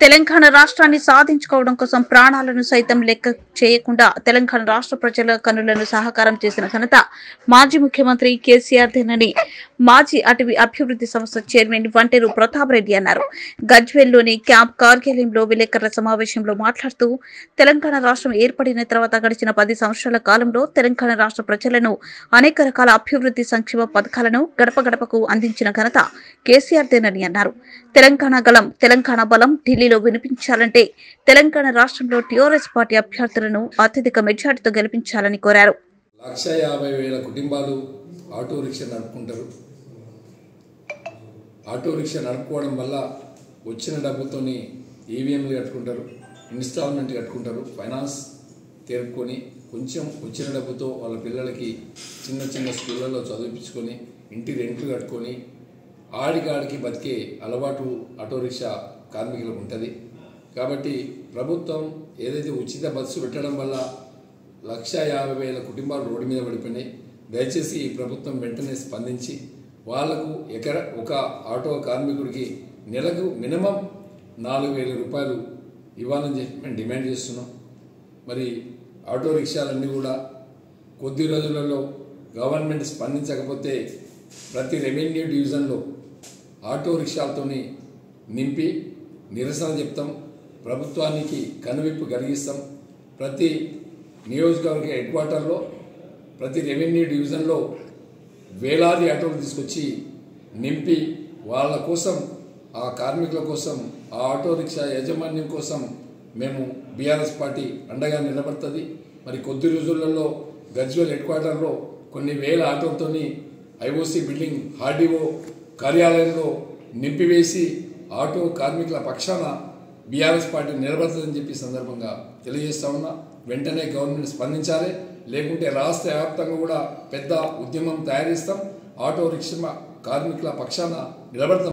తెలంగాణ రాష్ట్రాన్ని సాధించుకోవడం కోసం ప్రాణాలను సైతం లెక్క చేయకుండా తెలంగాణ రాష్ట్ర ప్రజల కన్నులను సహకారం చేసిన ఘనత మాజీ ముఖ్యమంత్రి కేసీఆర్ దేనని మాజీ అటవీ అభివృద్ధి సంస్థ చైర్మన్ వంటేరు ప్రతాప్ రెడ్డి అన్నారు. గజ్వేల్లోని క్యాంప్ కార్యాలయంలో విలేకరుల సమావేశంలో మాట్లాడుతూ తెలంగాణ రాష్ట్రం ఏర్పడిన తర్వాత గడిచిన 10 సంవత్సరాల కాలంలో తెలంగాణ రాష్ట్ర ప్రజలను అనేక రకాల అభివృద్ధి సంక్షేమ పథకాలను గడప గడపకు అందించిన ఘనత కేసీఆర్ దేనని అన్నారు. తెలంగాణ గలం తెలంగాణ బలం ఢిల్లీలో వినిపించాలంటే తెలంగాణ రాష్ట్రంలో టీఆర్ఎస్ పార్టీ అభ్యర్థులను అత్యధిక మెజార్టీతో గెలిపించాలని కోరారు. 1,50,000 కుటుంబాలు ఆటో రిక్షా నడుపుకుంటారు. ఆటో రిక్షా నడుపుకోవడం వల్ల వచ్చిన డబ్బుతోని ఈవీఎంలు కట్టుకుంటారు, ఇన్స్టాల్మెంట్ కట్టుకుంటారు, ఫైనాన్స్ తెరుపుకొని కొంచెం వచ్చిన డబ్బుతో వాళ్ళ పిల్లలకి చిన్న చిన్న స్కూళ్ళలో చదివించుకొని ఇంటి రెంట్లు కట్టుకొని ఆడికి బతికే అలవాటు ఆటో రిక్షా కార్మికులకు ఉంటుంది. కాబట్టి ప్రభుత్వం ఏదైతే ఉచిత బస్సు పెట్టడం వల్ల 1,50,000 కుటుంబాలు రోడ్డు మీద పడిపోయినాయి. దయచేసి ఈ ప్రభుత్వం వెంటనే స్పందించి వాళ్లకు ఒక ఆటో కార్మికుడికి నెలకు మినిమం 4,000 రూపాయలు ఇవ్వాలని చెప్పి మేము డిమాండ్ చేస్తున్నాం. మరి ఆటో రిక్షాలన్నీ కూడా కొద్ది రోజులలో గవర్నమెంట్ స్పందించకపోతే ప్రతి రెవెన్యూ డివిజన్లో ఆటో రిక్షాలతోని నింపి నిరసన చెప్తాం, ప్రభుత్వానికి కనువిప్పు కలిగిస్తాం. ప్రతి నియోజకవర్గ హెడ్ క్వార్టర్లో ప్రతి రెవెన్యూ డివిజన్లో వేలాది ఆటోలు తీసుకొచ్చి నింపి వాళ్ళ కోసం, ఆ కార్మికుల కోసం, ఆ ఆటో రిక్షా యాజమాన్యం కోసం మేము బీఆర్ఎస్ పార్టీ అండగా నిలబడుతుంది. మరి కొద్ది రోజులలో గజ్వేల్ హెడ్ క్వార్టర్లో కొన్ని వేల ఆటోలతోని ఐఓసీ బిల్డింగ్ ఆర్డీఓ కార్యాలయంలో నింపివేసి ఆటో కార్మికుల పక్షాన బీఆర్ఎస్ పార్టీ నిలబడుతుందని చెప్పి సందర్భంగా తెలియజేస్తా ఉన్నా. వెంటనే గవర్నమెంట్ స్పందించాలి, లేకుంటే రాష్ట్ర వ్యాప్తంగా కూడా పెద్ద ఉద్యమం తయారు చేస్తాం. ఆటో రిక్షా కార్మికుల పక్షాన నిలబడతాం.